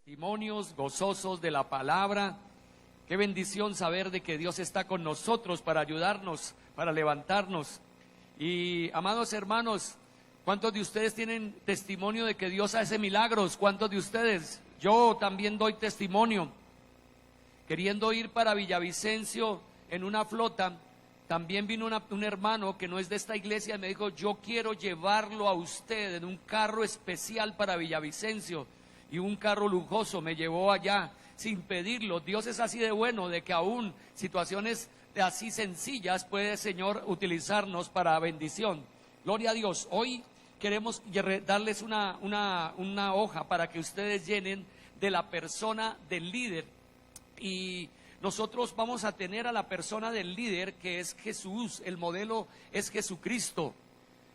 Testimonios gozosos de la palabra. Qué bendición saber de que Dios está con nosotros para ayudarnos, para levantarnos. Y amados hermanos, ¿cuántos de ustedes tienen testimonio de que Dios hace milagros? ¿Cuántos de ustedes? Yo también doy testimonio. Queriendo ir para Villavicencio en una flota, también vino un hermano que no es de esta iglesia y me dijo: yo quiero llevarlo a usted en un carro especial para Villavicencio. Y un carro lujoso me llevó allá sin pedirlo. Dios es así de bueno, de que aún situaciones así sencillas puede el Señor utilizarnos para bendición. Gloria a Dios. Hoy queremos darles una hoja para que ustedes llenen de la persona del líder. Y nosotros vamos a tener a la persona del líder, que es Jesús. El modelo es Jesucristo.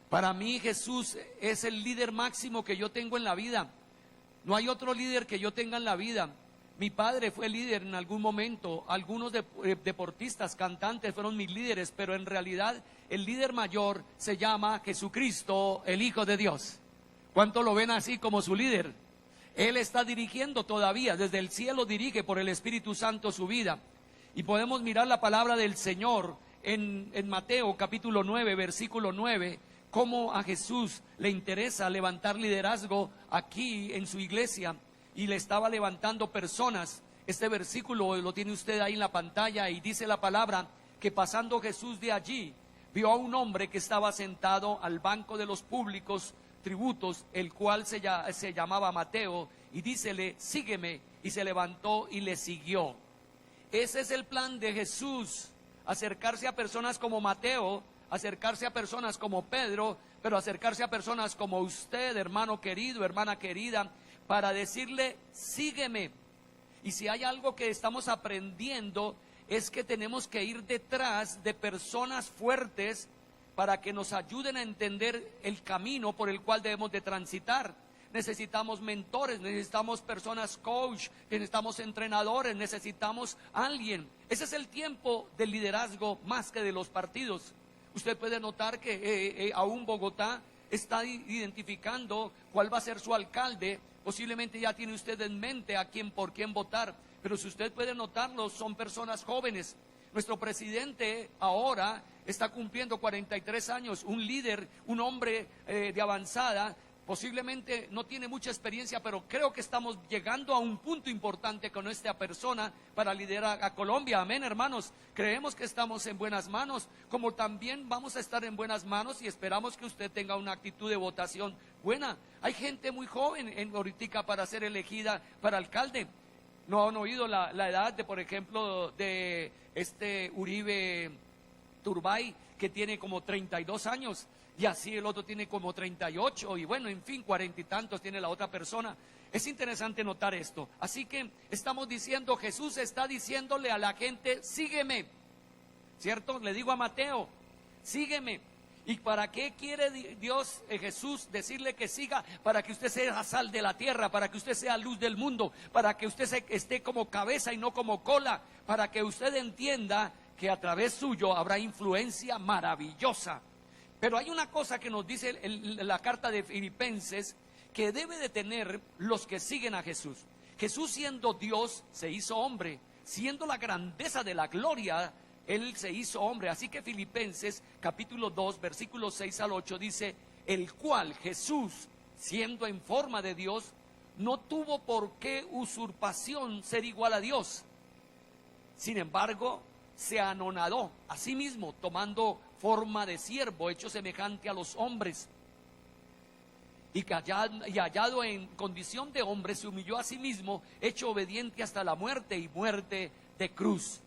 Para mí Jesús es el líder máximo que yo tengo en la vida. No hay otro líder que yo tenga en la vida. Mi padre fue líder en algún momento, algunos deportistas, cantantes fueron mis líderes, pero en realidad el líder mayor se llama Jesucristo, el Hijo de Dios. ¿Cuánto lo ven así como su líder? Él está dirigiendo todavía, desde el cielo dirige por el Espíritu Santo su vida. Y podemos mirar la palabra del Señor en Mateo capítulo 9, versículo 9, cómo a Jesús le interesa levantar liderazgo aquí en su iglesia, y le estaba levantando personas. Este versículo lo tiene usted ahí en la pantalla, y dice la palabra que pasando Jesús de allí, vio a un hombre que estaba sentado al banco de los públicos tributos, el cual se llamaba Mateo, y dícele: sígueme, y se levantó y le siguió. Ese es el plan de Jesús, acercarse a personas como Mateo, acercarse a personas como Pedro, pero acercarse a personas como usted, hermano querido, hermana querida, para decirle: sígueme. Y si hay algo que estamos aprendiendo, es que tenemos que ir detrás de personas fuertes para que nos ayuden a entender el camino por el cual debemos de transitar. Necesitamos mentores, necesitamos personas coach, necesitamos entrenadores, necesitamos alguien. Ese es el tiempo del liderazgo más que de los partidos. Usted puede notar que aún Bogotá está identificando cuál va a ser su alcalde. Posiblemente ya tiene usted en mente por quién votar, pero si usted puede notarlo, son personas jóvenes. Nuestro presidente ahora está cumpliendo 43 años, un líder, un hombre de avanzada. Posiblemente no tiene mucha experiencia, pero creo que estamos llegando a un punto importante con esta persona para liderar a Colombia. Amén, hermanos. Creemos que estamos en buenas manos, como también vamos a estar en buenas manos, y esperamos que usted tenga una actitud de votación buena. Hay gente muy joven ahorita para ser elegida para alcalde. ¿No han oído la edad de, por ejemplo, de Uribe Turbay, que tiene como 32 años? Y así el otro tiene como 38, y bueno, en fin, 40 y tantos tiene la otra persona. Es interesante notar esto. Así que estamos diciendo, Jesús está diciéndole a la gente: sígueme, ¿cierto? Le digo a Mateo: sígueme. ¿Y para qué quiere Dios, Jesús, decirle que siga? Para que usted sea sal de la tierra, para que usted sea luz del mundo, para que usted esté como cabeza y no como cola, para que usted entienda que a través suyo habrá influencia maravillosa. Pero hay una cosa que nos dice la carta de Filipenses, que debe de tener los que siguen a Jesús. Jesús, siendo Dios, se hizo hombre. Siendo la grandeza de la gloria, Él se hizo hombre. Así que Filipenses capítulo 2, versículos 6 al 8 dice: el cual Jesús, siendo en forma de Dios, no tuvo por qué usurpación ser igual a Dios. Sin embargo, se anonadó a sí mismo, tomando forma de siervo, hecho semejante a los hombres, y hallado en condición de hombre, se humilló a sí mismo, hecho obediente hasta la muerte, y muerte de cruz.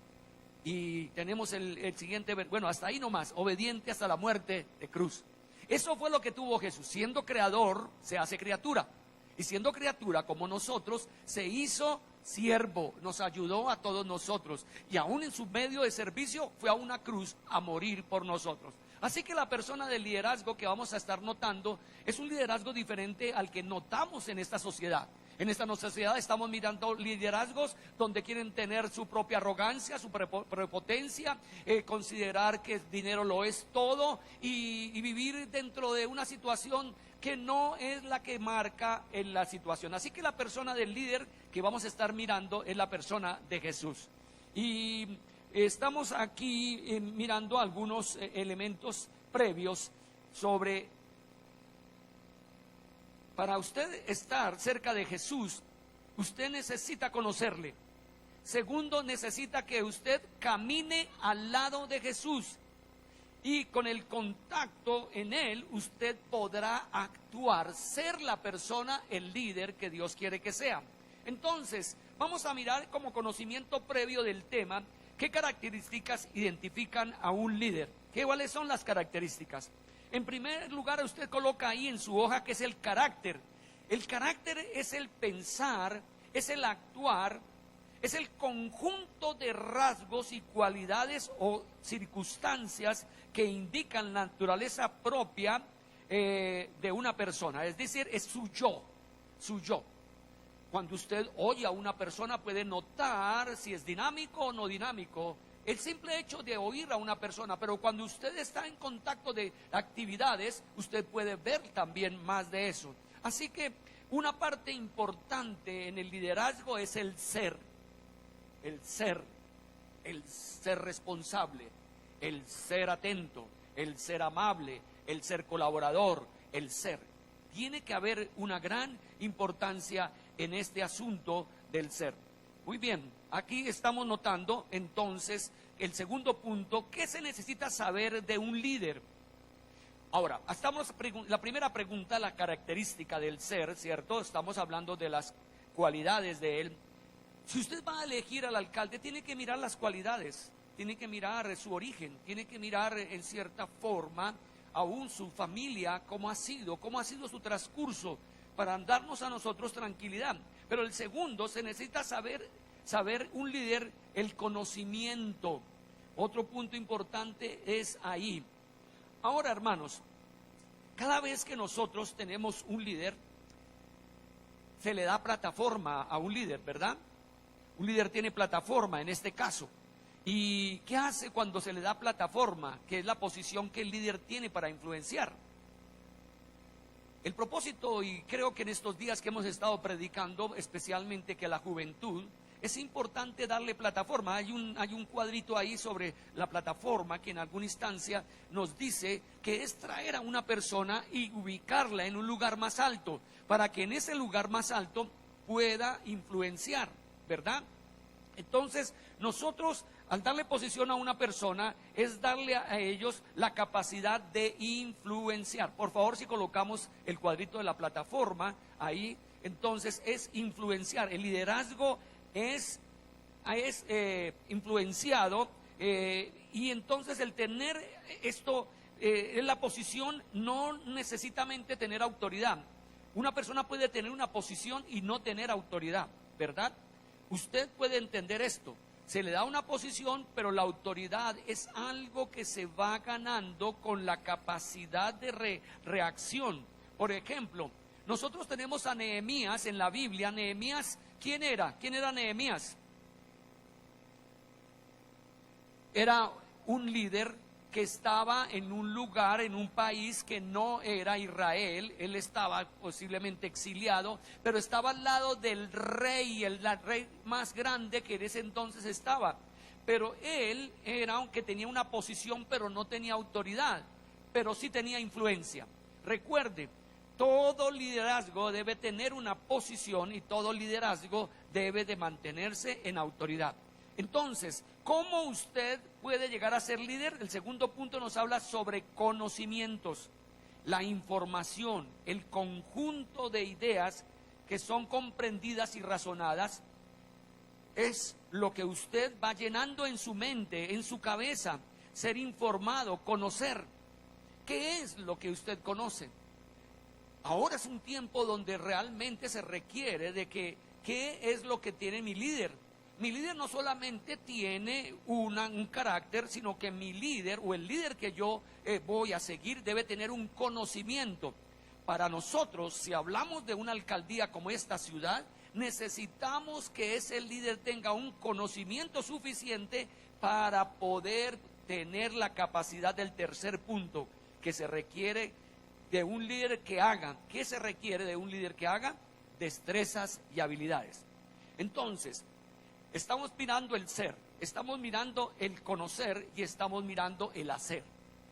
Y tenemos el siguiente, bueno, hasta ahí nomás: obediente hasta la muerte de cruz. Eso fue lo que tuvo Jesús. Siendo creador, se hace criatura, y siendo criatura como nosotros, se hizo siervo, nos ayudó a todos nosotros, y aún en su medio de servicio fue a una cruz a morir por nosotros. Así que la persona del liderazgo que vamos a estar notando es un liderazgo diferente al que notamos en esta sociedad. En esta sociedad estamos mirando liderazgos donde quieren tener su propia arrogancia, su prepotencia, considerar que el dinero lo es todo, y vivir dentro de una situación que no es la que marca en la situación. Así que la persona del líder que vamos a estar mirando es la persona de Jesús. Y estamos aquí mirando algunos elementos previos sobre, para usted estar cerca de Jesús, usted necesita conocerle. Segundo, necesita que usted camine al lado de Jesús. Y con el contacto en Él, usted podrá actuar, ser la persona, el líder que Dios quiere que sea. Entonces, vamos a mirar como conocimiento previo del tema, qué características identifican a un líder. ¿Cuáles son las características? En primer lugar, usted coloca ahí en su hoja que es el carácter. El carácter es el pensar, es el actuar, es el conjunto de rasgos y cualidades o circunstancias que indican la naturaleza propia de una persona. Es decir, es su yo, su yo. Cuando usted oye a una persona puede notar si es dinámico o no dinámico. El simple hecho de oír a una persona, pero cuando usted está en contacto de actividades, usted puede ver también más de eso. Así que una parte importante en el liderazgo es el ser responsable, el ser atento, el ser amable, el ser colaborador, el ser. Tiene que haber una gran importancia en este asunto del ser. Muy bien, aquí estamos notando entonces el segundo punto, ¿qué se necesita saber de un líder? Ahora, la primera pregunta, la característica del ser, ¿cierto? Estamos hablando de las cualidades de él. Si usted va a elegir al alcalde, tiene que mirar las cualidades, tiene que mirar su origen, tiene que mirar en cierta forma aún su familia, cómo ha sido su transcurso, para darnos a nosotros tranquilidad. Pero el segundo, se necesita saber un líder, el conocimiento. Otro punto importante es ahí. Ahora, hermanos, cada vez que nosotros tenemos un líder, se le da plataforma a un líder, ¿verdad? Un líder tiene plataforma en este caso. ¿Y qué hace cuando se le da plataforma? Que es la posición que el líder tiene para influenciar. El propósito, y creo que en estos días que hemos estado predicando, especialmente que la juventud, es importante darle plataforma. Hay un cuadrito ahí sobre la plataforma que en alguna instancia nos dice que es traer a una persona y ubicarla en un lugar más alto, para que en ese lugar más alto pueda influenciar, ¿verdad? Entonces, nosotros al darle posición a una persona es darle a ellos la capacidad de influenciar. Por favor, si colocamos el cuadrito de la plataforma ahí, entonces es influenciar. El liderazgo es influenciado y entonces el tener esto en la posición no necesariamente tener autoridad. Una persona puede tener una posición y no tener autoridad, ¿verdad? Usted puede entender esto. Se le da una posición, pero la autoridad es algo que se va ganando con la capacidad de reacción. Por ejemplo, nosotros tenemos a Nehemías en la Biblia. Nehemías, ¿quién era? ¿Quién era Nehemías? Era un líder que estaba en un lugar, en un país que no era Israel. Él estaba posiblemente exiliado, pero estaba al lado del rey, el rey más grande que en ese entonces estaba. Pero él era, aunque tenía una posición, pero no tenía autoridad, pero sí tenía influencia. Recuerde, todo liderazgo debe tener una posición y todo liderazgo debe de mantenerse en autoridad. Entonces, ¿cómo usted puede llegar a ser líder? El segundo punto nos habla sobre conocimientos, la información, el conjunto de ideas que son comprendidas y razonadas. Es lo que usted va llenando en su mente, en su cabeza, ser informado, conocer. ¿Qué es lo que usted conoce? Ahora es un tiempo donde realmente se requiere de que, ¿qué es lo que tiene mi líder? Mi líder no solamente tiene un carácter, sino que mi líder o el líder que yo voy a seguir debe tener un conocimiento. Para nosotros, si hablamos de una alcaldía como esta ciudad, necesitamos que ese líder tenga un conocimiento suficiente para poder tener la capacidad del tercer punto, que se requiere de un líder que haga. ¿Qué se requiere de un líder que haga? Destrezas y habilidades. Entonces, estamos mirando el ser, estamos mirando el conocer y estamos mirando el hacer.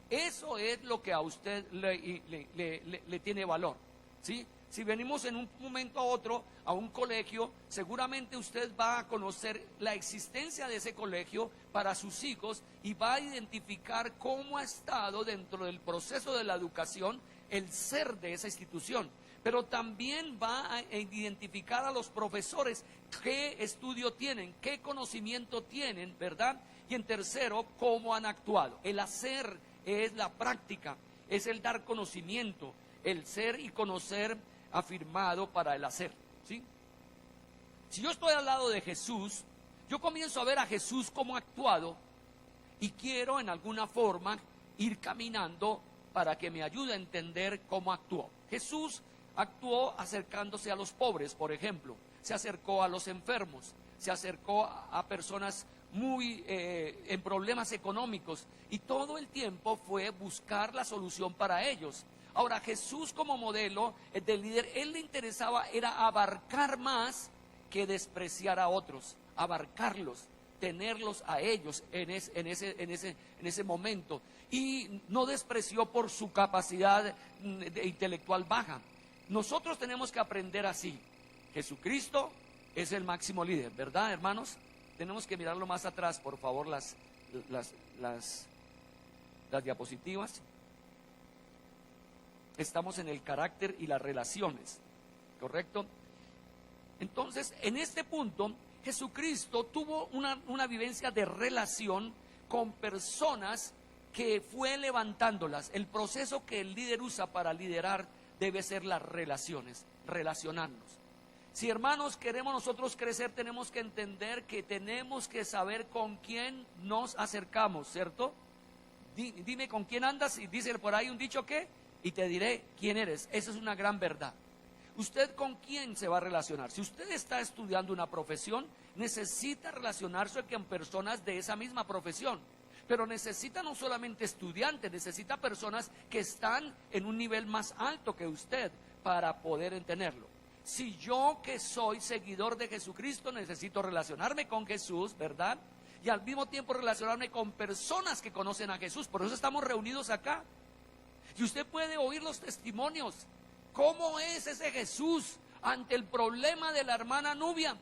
Eso es lo que a usted le tiene valor, ¿sí? Si venimos en un momento a otro a un colegio, seguramente usted va a conocer la existencia de ese colegio para sus hijos y va a identificar cómo ha estado dentro del proceso de la educación el ser de esa institución. Pero también va a identificar a los profesores qué estudio tienen, qué conocimiento tienen, ¿verdad? Y en tercero, cómo han actuado. El hacer es la práctica, es el dar conocimiento, el ser y conocer afirmado para el hacer, ¿sí? Si yo estoy al lado de Jesús, yo comienzo a ver a Jesús cómo ha actuado y quiero en alguna forma ir caminando para que me ayude a entender cómo actuó. Jesús actuó acercándose a los pobres, por ejemplo, se acercó a los enfermos, se acercó a personas muy en problemas económicos y todo el tiempo fue buscar la solución para ellos. Ahora, Jesús como modelo del líder, él le interesaba era abarcar más que despreciar a otros, abarcarlos, tenerlos a ellos en ese momento, y no despreció por su capacidad intelectual baja. Nosotros tenemos que aprender así. Jesucristo es el máximo líder, ¿verdad, hermanos? Tenemos que mirarlo más atrás, por favor, las diapositivas. Estamos en el carácter y las relaciones, ¿correcto? Entonces, en este punto, Jesucristo tuvo una vivencia de relación con personas que fue levantándolas. El proceso que el líder usa para liderar debe ser las relaciones, relacionarnos. Si, hermanos, queremos nosotros crecer, tenemos que entender que tenemos que saber con quién nos acercamos, ¿cierto? Dime con quién andas, y dice por ahí un dicho que, y te diré quién eres. Esa es una gran verdad. ¿Usted con quién se va a relacionar? Si usted está estudiando una profesión, necesita relacionarse con personas de esa misma profesión. Pero necesita no solamente estudiantes, necesita personas que están en un nivel más alto que usted para poder entenderlo. Si yo, que soy seguidor de Jesucristo, necesito relacionarme con Jesús, ¿verdad? Y al mismo tiempo relacionarme con personas que conocen a Jesús. Por eso estamos reunidos acá. Y usted puede oír los testimonios. ¿Cómo es ese Jesús ante el problema de la hermana Nubia?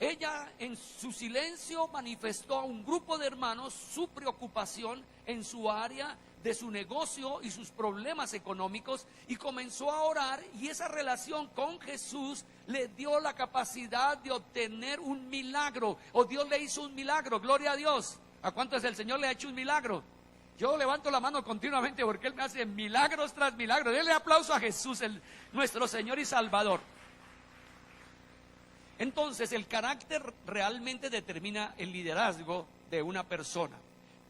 Ella en su silencio manifestó a un grupo de hermanos su preocupación en su área de su negocio y sus problemas económicos, y comenzó a orar, y esa relación con Jesús le dio la capacidad de obtener un milagro, o Dios le hizo un milagro. Gloria a Dios. ¿A cuántos el Señor le ha hecho un milagro? Yo levanto la mano continuamente porque Él me hace milagros tras milagros. Denle aplauso a Jesús, nuestro Señor y Salvador. Entonces, el carácter realmente determina el liderazgo de una persona,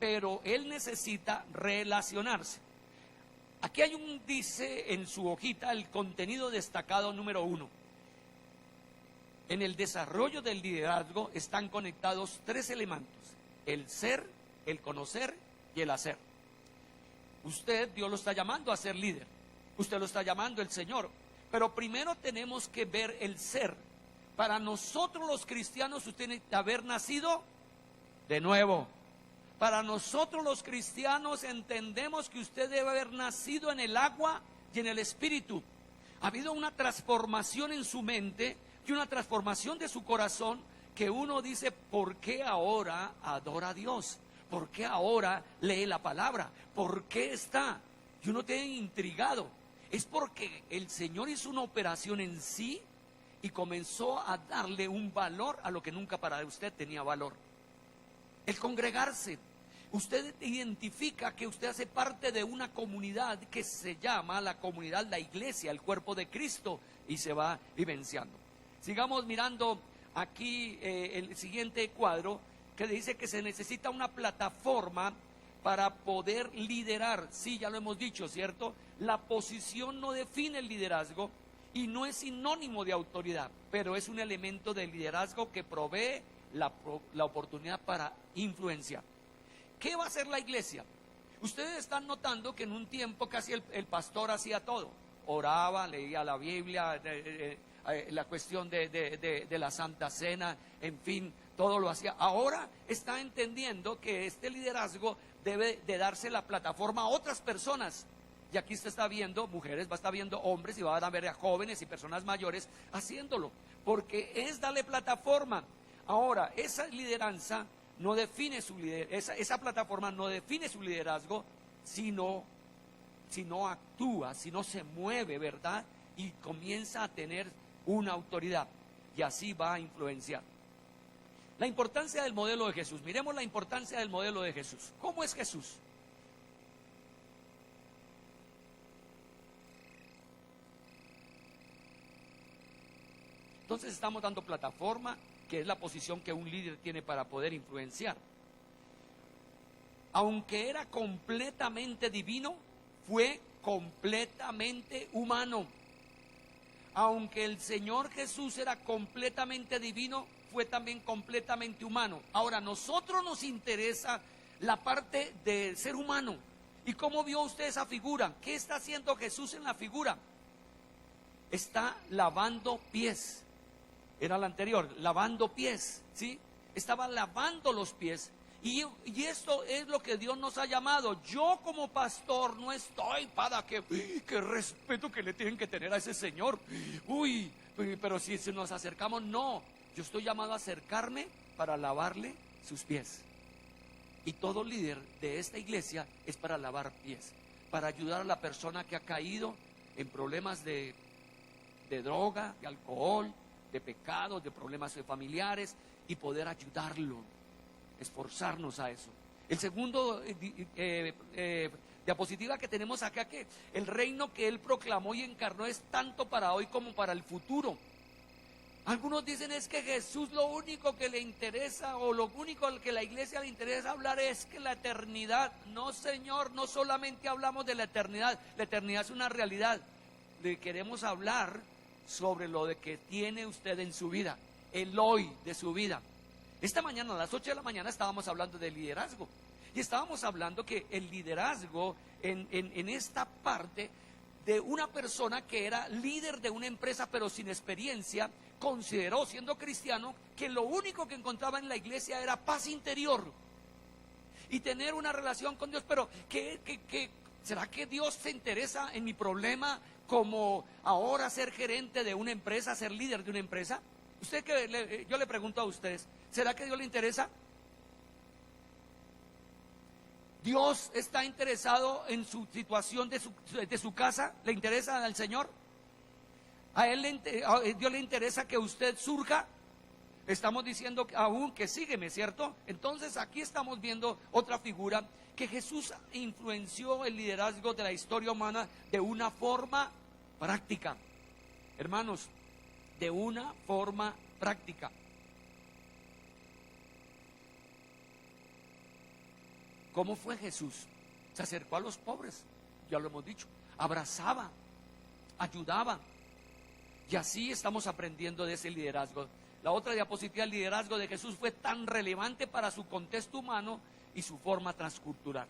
pero él necesita relacionarse. Aquí hay dice en su hojita el contenido destacado número 1. En el desarrollo del liderazgo están conectados 3 elementos: el ser, el conocer y el hacer. Usted, Dios lo está llamando a ser líder, usted lo está llamando el Señor, pero primero tenemos que ver el ser. Para nosotros los cristianos, usted tiene que haber nacido de nuevo. Para nosotros los cristianos entendemos que usted debe haber nacido en el agua y en el espíritu. Ha habido una transformación en su mente y una transformación de su corazón, que uno dice: ¿por qué ahora adora a Dios? ¿Por qué ahora lee la palabra? ¿Por qué está? Y uno tiene intrigado. Es porque el Señor hizo una operación en sí y comenzó a darle un valor a lo que nunca para usted tenía valor. El congregarse. Usted identifica que usted hace parte de una comunidad que se llama la comunidad, la iglesia, el cuerpo de Cristo, y se va vivenciando. Sigamos mirando aquí el siguiente cuadro, que dice que se necesita una plataforma para poder liderar. Sí, ya lo hemos dicho, ¿cierto? La posición no define el liderazgo y no es sinónimo de autoridad, pero es un elemento de liderazgo que provee la oportunidad para influenciar. ¿Qué va a hacer la iglesia? Ustedes están notando que en un tiempo casi el pastor hacía todo. Oraba, leía la Biblia, la cuestión de la Santa Cena, en fin, todo lo hacía. Ahora está entendiendo que este liderazgo debe de darse la plataforma a otras personas. Y aquí usted está viendo mujeres, va a estar viendo hombres y va a ver a jóvenes y personas mayores haciéndolo, porque es darle plataforma. Ahora, esa lideranza no define su liderazgo, esa plataforma no define su liderazgo, si no actúa, si no se mueve, ¿verdad? Y comienza a tener una autoridad, y así va a influenciar. La importancia del modelo de Jesús. Miremos la importancia del modelo de Jesús. ¿Cómo es Jesús? Entonces estamos dando plataforma, que es la posición que un líder tiene para poder influenciar. Aunque era completamente divino, fue completamente humano. Aunque el Señor Jesús era completamente divino, fue también completamente humano. Ahora, a nosotros nos interesa la parte de ser humano. ¿Y cómo vio usted esa figura? ¿Qué está haciendo Jesús en la figura? Está lavando pies. Era la anterior, lavando pies, ¿sí? Estaba lavando los pies. Y esto es lo que Dios nos ha llamado. Yo como pastor no estoy para que, qué respeto que le tienen que tener a ese señor. Uy, pero si nos acercamos, no. Yo estoy llamado a acercarme para lavarle sus pies. Y todo líder de esta iglesia es para lavar pies, para ayudar a la persona que ha caído en problemas de droga, de alcohol, de pecados, de problemas familiares, y poder ayudarlo, esforzarnos a eso. El segundo diapositiva que tenemos acá, que el reino que Él proclamó y encarnó es tanto para hoy como para el futuro. Algunos dicen es que Jesús lo único que le interesa, o lo único que la iglesia le interesa hablar es que la eternidad. No, Señor, no solamente hablamos de la eternidad es una realidad. Le queremos hablar sobre lo de que tiene usted en su vida, el hoy de su vida. Esta mañana a las 8 de la mañana estábamos hablando de liderazgo, y estábamos hablando que el liderazgo en esta parte de una persona que era líder de una empresa pero sin experiencia, consideró, siendo cristiano, que lo único que encontraba en la iglesia era paz interior y tener una relación con Dios. Pero ¿será que Dios se interesa en mi problema como ahora ser gerente de una empresa, ser líder de una empresa? Yo le pregunto a ustedes, ¿será que Dios le interesa? ¿Dios está interesado en su situación de su casa? ¿Le interesa al Señor? ¿A Dios le interesa que usted surja? Estamos diciendo aún que sígueme, ¿cierto? Entonces aquí estamos viendo otra figura que Jesús influenció el liderazgo de la historia humana de una forma práctica. Hermanos, de una forma práctica. ¿Cómo fue Jesús? Se acercó a los pobres, ya lo hemos dicho, abrazaba, ayudaba. Y así estamos aprendiendo de ese liderazgo. La otra diapositiva, el liderazgo de Jesús fue tan relevante para su contexto humano y su forma transcultural.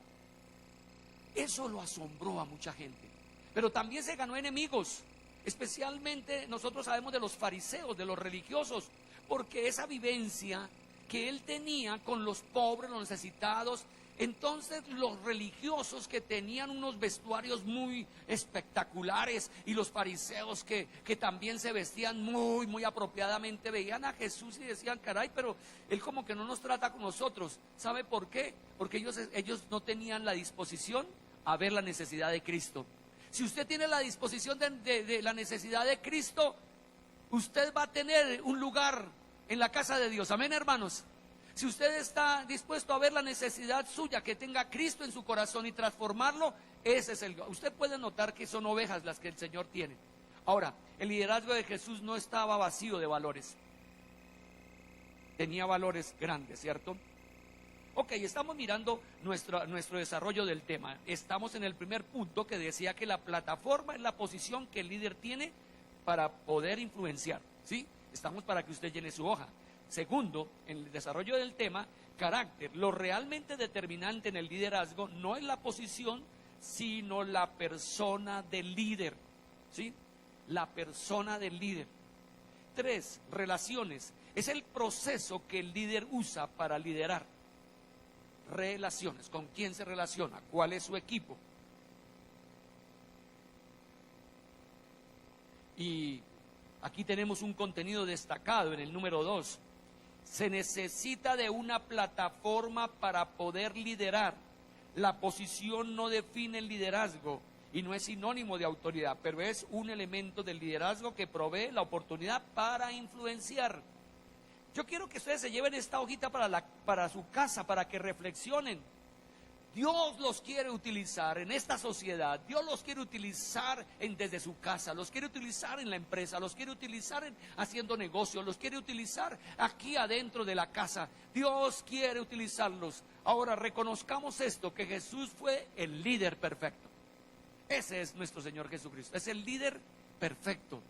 Eso lo asombró a mucha gente. Pero también se ganó enemigos. Especialmente nosotros sabemos de los fariseos, de los religiosos, porque esa vivencia que él tenía con los pobres, los necesitados. Entonces los religiosos que tenían unos vestuarios muy espectaculares, y los fariseos que también se vestían muy apropiadamente, veían a Jesús y decían, caray, pero él como que no nos trata con nosotros. ¿Sabe por qué? Porque ellos no tenían la disposición a ver la necesidad de Cristo. Si usted tiene la disposición de la necesidad de Cristo, usted va a tener un lugar en la casa de Dios. Amén, hermanos. Si usted está dispuesto a ver la necesidad suya, que tenga Cristo en su corazón y transformarlo, ese es usted puede notar que son ovejas las que el Señor tiene. Ahora, el liderazgo de Jesús no estaba vacío de valores. Tenía valores grandes, ¿cierto? Ok, estamos mirando nuestro desarrollo del tema. Estamos en el primer punto, que decía que la plataforma es la posición que el líder tiene para poder influenciar, ¿sí? Estamos para que usted llene su hoja. Segundo, en el desarrollo del tema, carácter. Lo realmente determinante en el liderazgo no es la posición, sino la persona del líder, ¿sí? La persona del líder. 3, relaciones. Es el proceso que el líder usa para liderar. Relaciones. ¿Con quién se relaciona? ¿Cuál es su equipo? Y aquí tenemos un contenido destacado en el número 2. Se necesita de una plataforma para poder liderar. La posición no define el liderazgo y no es sinónimo de autoridad, pero es un elemento del liderazgo que provee la oportunidad para influenciar. Yo quiero que ustedes se lleven esta hojita para su casa, para que reflexionen. Dios los quiere utilizar en esta sociedad, Dios los quiere utilizar desde su casa, los quiere utilizar en la empresa, los quiere utilizar haciendo negocios, los quiere utilizar aquí adentro de la casa. Dios quiere utilizarlos. Ahora reconozcamos esto, que Jesús fue el líder perfecto. Ese es nuestro Señor Jesucristo, es el líder perfecto.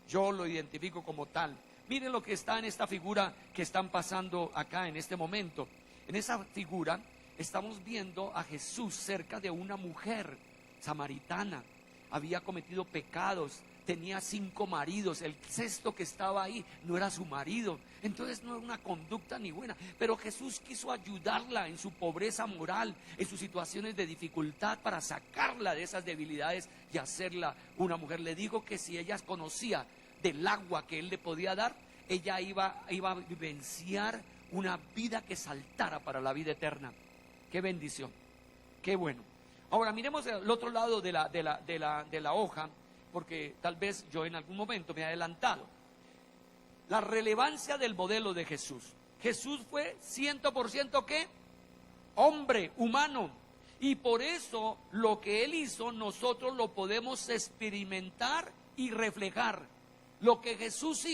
Yo lo identifico como tal. Miren lo que está en esta figura que están pasando acá en este momento. En esa figura estamos viendo a Jesús cerca de una mujer samaritana. Había cometido pecados, tenía 5 maridos, el 6º que estaba ahí no era su marido, entonces no era una conducta ni buena, pero Jesús quiso ayudarla en su pobreza moral, en sus situaciones de dificultad, para sacarla de esas debilidades y hacerla una mujer. Le digo que si ella conocía del agua que él le podía dar, ella iba a vivenciar una vida que saltara para la vida eterna. Qué bendición, qué bueno. Ahora miremos el otro lado de la hoja, porque tal vez yo en algún momento me he adelantado. La relevancia del modelo de Jesús. Jesús fue 100% ¿qué? Hombre, humano. Y por eso lo que Él hizo nosotros lo podemos experimentar y reflejar. Lo que Jesús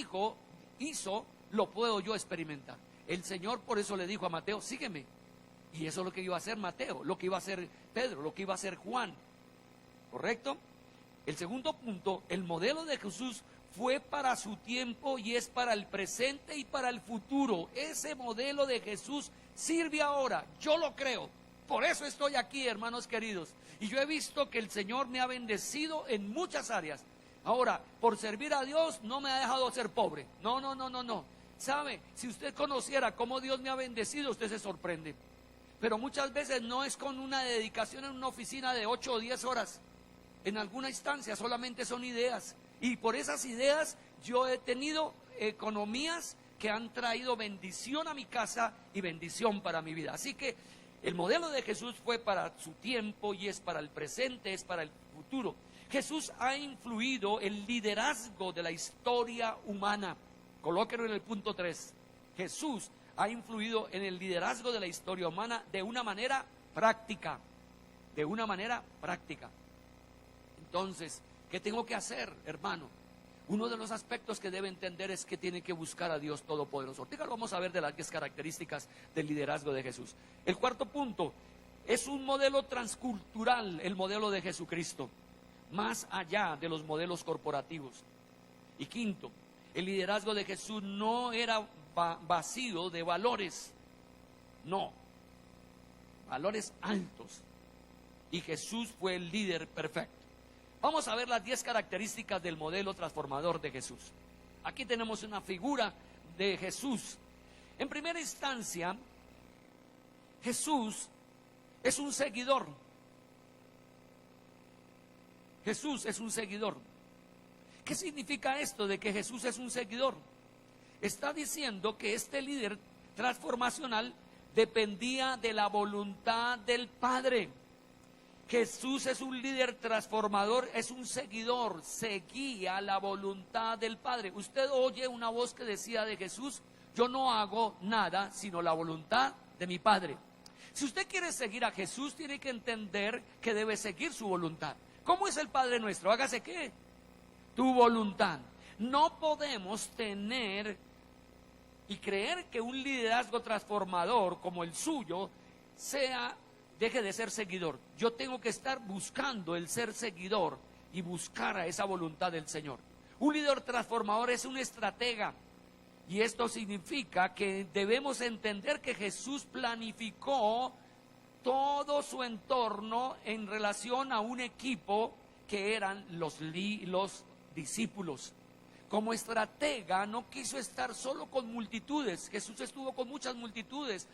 hizo lo puedo yo experimentar. El Señor por eso le dijo a Mateo, sígueme. Y eso es lo que iba a hacer Mateo, lo que iba a hacer Pedro, lo que iba a hacer Juan. ¿Correcto? El segundo punto, el modelo de Jesús fue para su tiempo y es para el presente y para el futuro. Ese modelo de Jesús sirve ahora, yo lo creo. Por eso estoy aquí, hermanos queridos. Y yo he visto que el Señor me ha bendecido en muchas áreas. Ahora, por servir a Dios no me ha dejado ser pobre. No. ¿Sabe? Si usted conociera cómo Dios me ha bendecido, usted se sorprende. Pero muchas veces no es con una dedicación en una oficina de 8 o 10 horas. En alguna instancia solamente son ideas. Y por esas ideas yo he tenido economías que han traído bendición a mi casa y bendición para mi vida. Así que el modelo de Jesús fue para su tiempo y es para el presente, es para el futuro. Jesús ha influido el liderazgo de la historia humana. Colóquenlo en el punto 3. Jesús ha influido en el liderazgo de la historia humana de una manera práctica. De una manera práctica. Entonces, ¿qué tengo que hacer, hermano? Uno de los aspectos que debe entender es que tiene que buscar a Dios Todopoderoso. Ahorita lo vamos a ver de las 10 características del liderazgo de Jesús. El cuarto punto, es un modelo transcultural, el modelo de Jesucristo, más allá de los modelos corporativos. Y quinto, el liderazgo de Jesús no era vacío de valores, no, valores altos. Y Jesús fue el líder perfecto. Vamos a ver las 10 características del modelo transformador de Jesús. Aquí tenemos una figura de Jesús. En primera instancia, Jesús es un seguidor. Jesús es un seguidor. ¿Qué significa esto de que Jesús es un seguidor? Está diciendo que este líder transformacional dependía de la voluntad del Padre. Jesús es un líder transformador, es un seguidor, seguía la voluntad del Padre. Usted oye una voz que decía de Jesús, yo no hago nada sino la voluntad de mi Padre. Si usted quiere seguir a Jesús, tiene que entender que debe seguir su voluntad. ¿Cómo es el Padre nuestro? Hágase ¿qué? Tu voluntad. No podemos tener y creer que un liderazgo transformador como el suyo deje de ser seguidor. Yo tengo que estar buscando el ser seguidor y buscar a esa voluntad del Señor. Un líder transformador es un estratega. Y esto significa que debemos entender que Jesús planificó todo su entorno en relación a un equipo que eran los discípulos. Como estratega no quiso estar solo con multitudes. Jesús estuvo con muchas multitudes,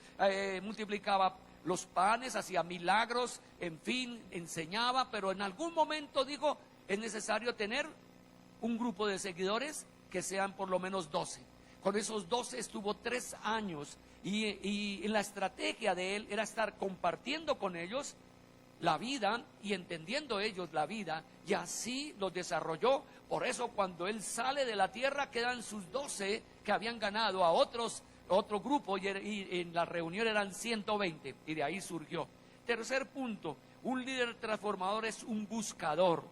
multiplicaba los panes, hacía milagros, en fin, enseñaba, pero en algún momento dijo, es necesario tener un grupo de seguidores que sean por lo menos 12. Con esos 12 estuvo 3 años y la estrategia de él era estar compartiendo con ellos la vida y entendiendo ellos la vida, y así los desarrolló. Por eso cuando él sale de la tierra quedan sus 12 que habían ganado a otro grupo, y en la reunión eran 120, y de ahí surgió. Tercer punto, un líder transformador es un buscador,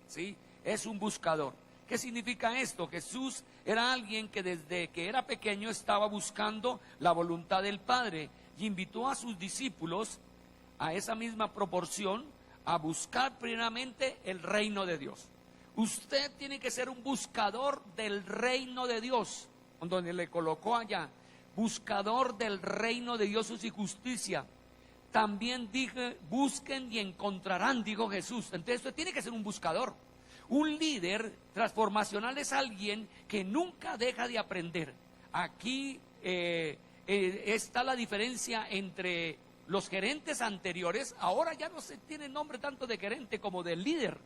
¿sí? Es un buscador. ¿Qué significa esto? Jesús era alguien que desde que era pequeño estaba buscando la voluntad del Padre, y invitó a sus discípulos a esa misma proporción a buscar primeramente el reino de Dios. Usted tiene que ser un buscador del reino de Dios, donde le colocó allá, buscador del reino de Dios y justicia. También dije, busquen y encontrarán, dijo Jesús. Entonces usted tiene que ser un buscador. Un líder transformacional es alguien que nunca deja de aprender. Aquí está la diferencia entre los gerentes anteriores. Ahora ya no se tiene nombre tanto de gerente como de líder.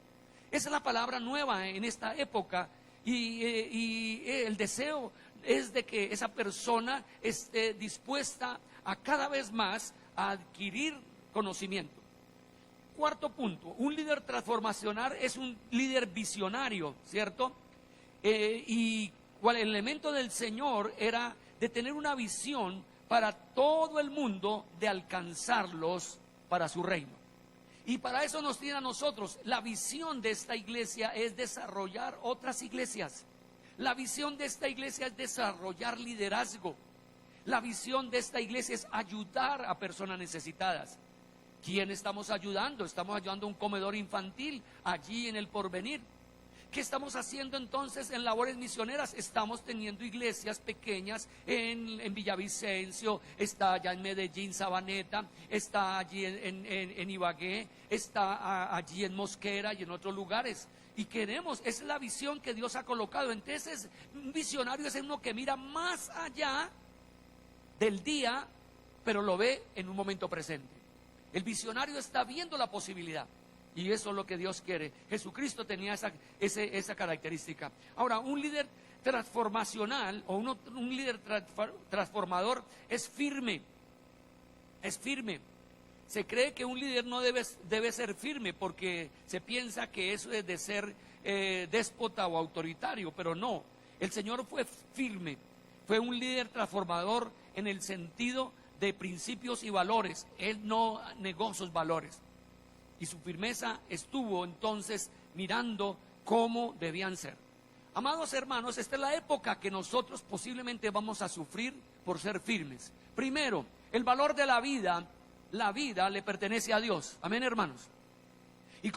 Esa es la palabra nueva en esta época, y el deseo es de que esa persona esté dispuesta a cada vez más a adquirir conocimiento. Cuarto punto, un líder transformacional es un líder visionario, ¿cierto? Y el elemento del Señor era de tener una visión para todo el mundo, de alcanzarlos para su reino. Y para eso nos tiene a nosotros. La visión de esta iglesia es desarrollar otras iglesias. La visión de esta iglesia es desarrollar liderazgo. La visión de esta iglesia es ayudar a personas necesitadas. ¿Quién estamos ayudando? Estamos ayudando a un comedor infantil allí en El Porvenir. ¿Qué estamos haciendo entonces en labores misioneras? Estamos teniendo iglesias pequeñas en Villavicencio, está allá en Medellín, Sabaneta, está allí en Ibagué, está allí en Mosquera y en otros lugares. Y queremos, esa es la visión que Dios ha colocado. Entonces, un visionario es uno que mira más allá del día, pero lo ve en un momento presente. El visionario está viendo la posibilidad. Y eso es lo que Dios quiere. Jesucristo tenía esa característica. Ahora, un líder transformacional o un líder transformador es firme. Es firme. Se cree que un líder no debe ser firme, porque se piensa que eso es de ser déspota o autoritario, pero no. El Señor fue firme. Fue un líder transformador en el sentido de principios y valores. Él no negó sus valores. Y su firmeza estuvo entonces mirando cómo debían ser. Amados hermanos, esta es la época que nosotros posiblemente vamos a sufrir por ser firmes. Primero, el valor de la vida le pertenece a Dios. Amén, hermanos. Y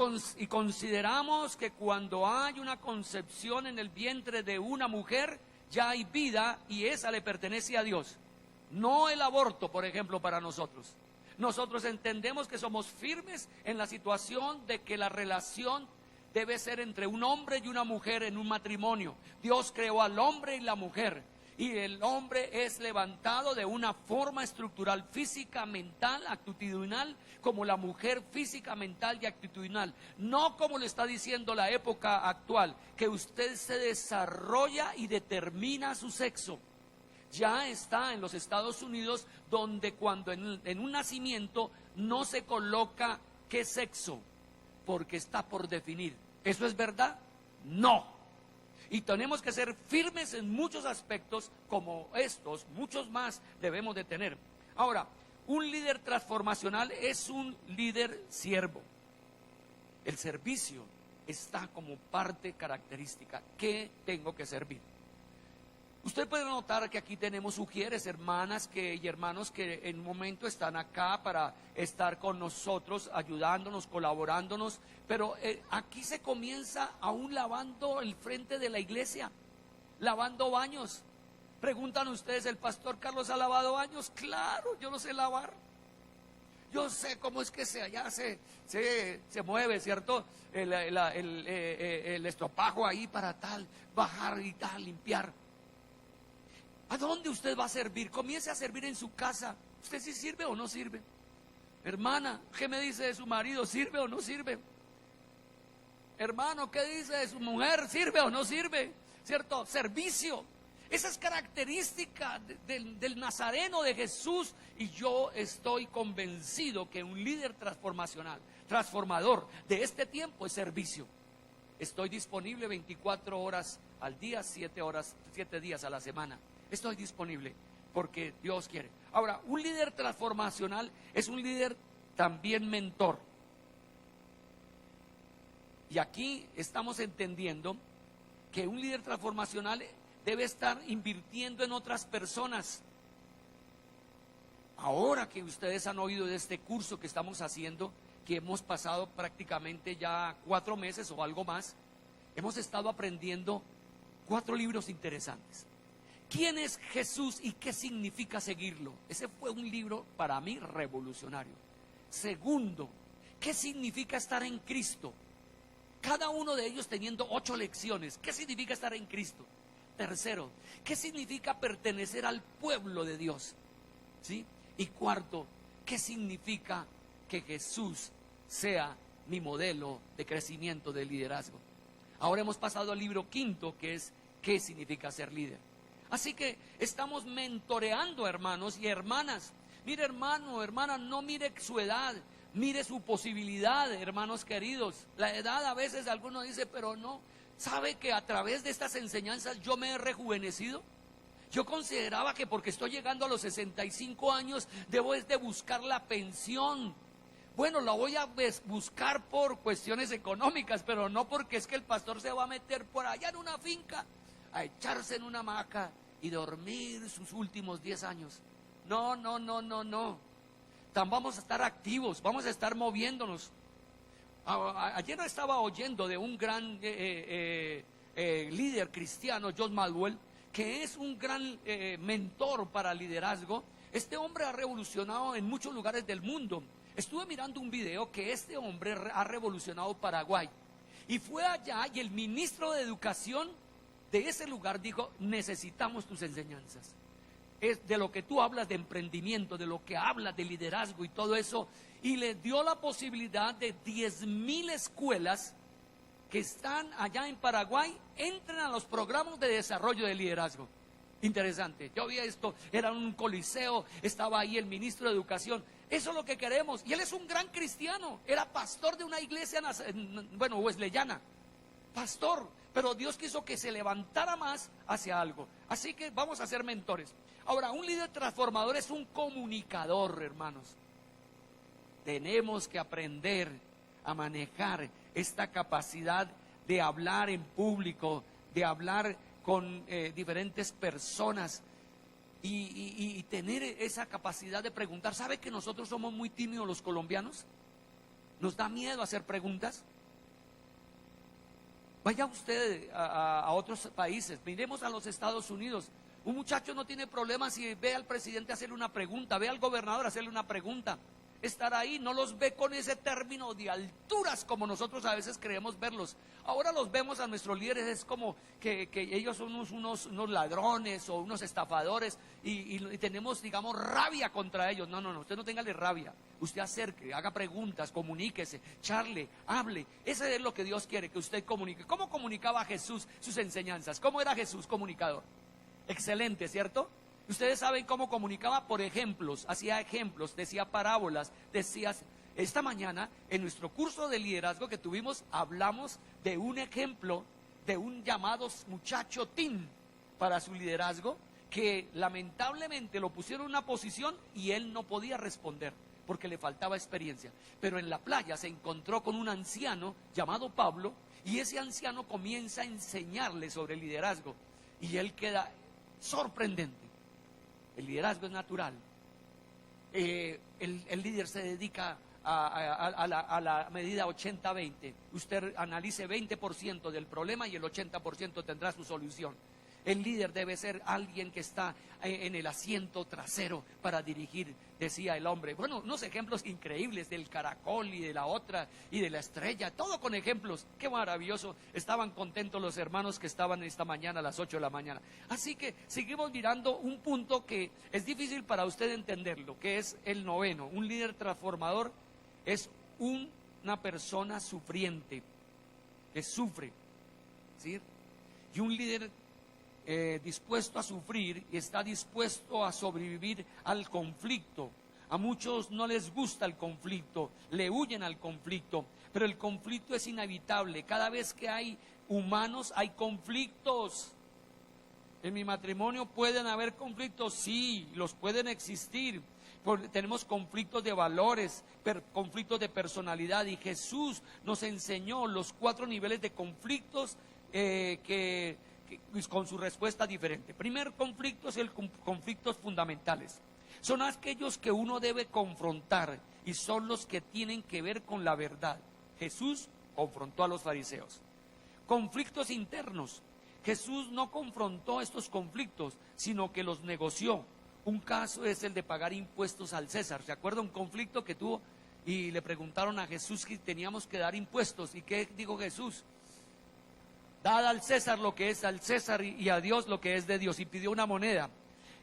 consideramos que cuando hay una concepción en el vientre de una mujer, ya hay vida, y esa le pertenece a Dios. No el aborto, por ejemplo, para nosotros. Nosotros entendemos que somos firmes en la situación de que la relación debe ser entre un hombre y una mujer en un matrimonio. Dios creó al hombre y la mujer, y el hombre es levantado de una forma estructural, física, mental, actitudinal, como la mujer física, mental y actitudinal. No como lo está diciendo la época actual, que usted se desarrolla y determina su sexo. Ya está en los Estados Unidos, donde cuando en un nacimiento no se coloca qué sexo, porque está por definir. ¿Eso es verdad? No. Y tenemos que ser firmes en muchos aspectos, como estos, muchos más debemos de tener. Ahora, un líder transformacional es un líder siervo. El servicio está como parte característica. ¿Qué tengo que servir? Usted puede notar que aquí tenemos ujieres, hermanas y hermanos que en un momento están acá para estar con nosotros, ayudándonos, colaborándonos, pero aquí se comienza aún lavando el frente de la iglesia, lavando baños. Preguntan ustedes, ¿el pastor Carlos ha lavado baños? Claro, yo lo sé lavar. Yo sé cómo es que allá se mueve, ¿cierto? El estropajo ahí para tal, bajar y tal, limpiar. ¿A dónde usted va a servir? Comience a servir en su casa. ¿Usted sí sirve o no sirve? Hermana, ¿qué me dice de su marido? ¿Sirve o no sirve? Hermano, ¿qué dice de su mujer? ¿Sirve o no sirve? ¿Cierto? Servicio. Esa es característica del nazareno de Jesús, y yo estoy convencido que un líder transformador de este tiempo es servicio. Estoy disponible 24 horas al día, 7 días a la semana. Estoy disponible porque Dios quiere. Ahora, un líder transformacional es un líder también mentor. Y aquí estamos entendiendo que un líder transformacional debe estar invirtiendo en otras personas. Ahora que ustedes han oído de este curso que estamos haciendo, que hemos pasado prácticamente ya 4 meses o algo más, hemos estado aprendiendo 4 libros interesantes. ¿Quién es Jesús y qué significa seguirlo? Ese fue un libro para mí revolucionario. Segundo, ¿qué significa estar en Cristo? Cada uno de ellos teniendo 8 lecciones. ¿Qué significa estar en Cristo? Tercero, ¿qué significa pertenecer al pueblo de Dios? ¿Sí? Y cuarto, ¿qué significa que Jesús sea mi modelo de crecimiento, de liderazgo? Ahora hemos pasado al libro quinto, que es ¿qué significa ser líder? Así que estamos mentoreando, hermanos y hermanas. Mire, hermano, hermana, no mire su edad, mire su posibilidad, hermanos queridos. La edad a veces algunos dice, pero no. ¿Sabe que a través de estas enseñanzas yo me he rejuvenecido? Yo consideraba que porque estoy llegando a los 65 años debo de buscar la pensión. Bueno, la voy a buscar por cuestiones económicas, pero no porque es que el pastor se va a meter por allá en una finca a echarse en una hamaca y dormir sus últimos 10 años. No. Vamos a estar activos, vamos a estar moviéndonos. Ayer estaba oyendo de un gran líder cristiano, John Maxwell, que es un gran mentor para liderazgo. Este hombre ha revolucionado en muchos lugares del mundo. Estuve mirando un video que este hombre ha revolucionado Paraguay. Y fue allá y el ministro de Educación de ese lugar dijo, necesitamos tus enseñanzas. Es de lo que tú hablas de emprendimiento, de lo que hablas de liderazgo y todo eso. Y le dio la posibilidad de 10,000 escuelas que están allá en Paraguay, entren a los programas de desarrollo de liderazgo. Interesante, yo vi esto, era un coliseo, estaba ahí el ministro de Educación. Eso es lo que queremos, y él es un gran cristiano, era pastor de una iglesia, wesleyana, pastor, pero Dios quiso que se levantara más hacia algo. Así que vamos a ser mentores. Ahora, un líder transformador es un comunicador, hermanos. Tenemos que aprender a manejar esta capacidad de hablar en público, de hablar con diferentes personas y tener esa capacidad de preguntar. ¿Sabe que nosotros somos muy tímidos los colombianos? ¿Nos da miedo hacer preguntas? Vaya usted a otros países, miremos a los Estados Unidos. Un muchacho no tiene problema si ve al presidente hacerle una pregunta, ve al gobernador hacerle una pregunta. Estar ahí, no los ve con ese término de alturas como nosotros a veces creemos verlos. Ahora los vemos a nuestros líderes, es como que ellos son unos ladrones o unos estafadores y tenemos, digamos, rabia contra ellos. No, usted no téngale rabia. Usted acerque, haga preguntas, comuníquese, charle, hable. Eso es lo que Dios quiere, que usted comunique. ¿Cómo comunicaba Jesús sus enseñanzas? ¿Cómo era Jesús comunicador? Excelente, ¿cierto? Ustedes saben cómo comunicaba por ejemplos, hacía ejemplos, decía parábolas, esta mañana en nuestro curso de liderazgo que tuvimos, hablamos de un ejemplo de un llamado muchacho teen para su liderazgo, que lamentablemente lo pusieron en una posición y él no podía responder porque le faltaba experiencia, pero en la playa se encontró con un anciano llamado Pablo y ese anciano comienza a enseñarle sobre liderazgo y él queda sorprendente. El liderazgo es natural. El líder se dedica a la medida 80-20. Usted analice 20% del problema y el 80% tendrá su solución. El líder debe ser alguien que está en el asiento trasero para dirigir, decía el hombre. Bueno, unos ejemplos increíbles del caracol y de la otra y de la estrella, todo con ejemplos. Qué maravilloso. Estaban contentos los hermanos que estaban esta mañana a las 8 de la mañana. Así que seguimos mirando un punto que es difícil para usted entenderlo, que es el noveno. Un líder transformador es una persona sufriente, que sufre, ¿sí? Y un líder dispuesto a sufrir y está dispuesto a sobrevivir al conflicto. A muchos no les gusta el conflicto, le huyen al conflicto, pero el conflicto es inevitable. Cada vez que hay humanos hay conflictos. En mi matrimonio pueden haber conflictos, sí, los pueden existir. Tenemos conflictos de valores, conflictos de personalidad, y Jesús nos enseñó los 4 niveles de conflictos con su respuesta diferente. Primer conflicto es el conflictos fundamentales. Son aquellos que uno debe confrontar y son los que tienen que ver con la verdad. Jesús confrontó a los fariseos. Conflictos internos. Jesús no confrontó estos conflictos, sino que los negoció. Un caso es el de pagar impuestos al César. ¿Se acuerda un conflicto que tuvo? Y le preguntaron a Jesús si teníamos que dar impuestos. ¿Y qué dijo Jesús? Dad al César lo que es al César y a Dios lo que es de Dios. Y pidió una moneda.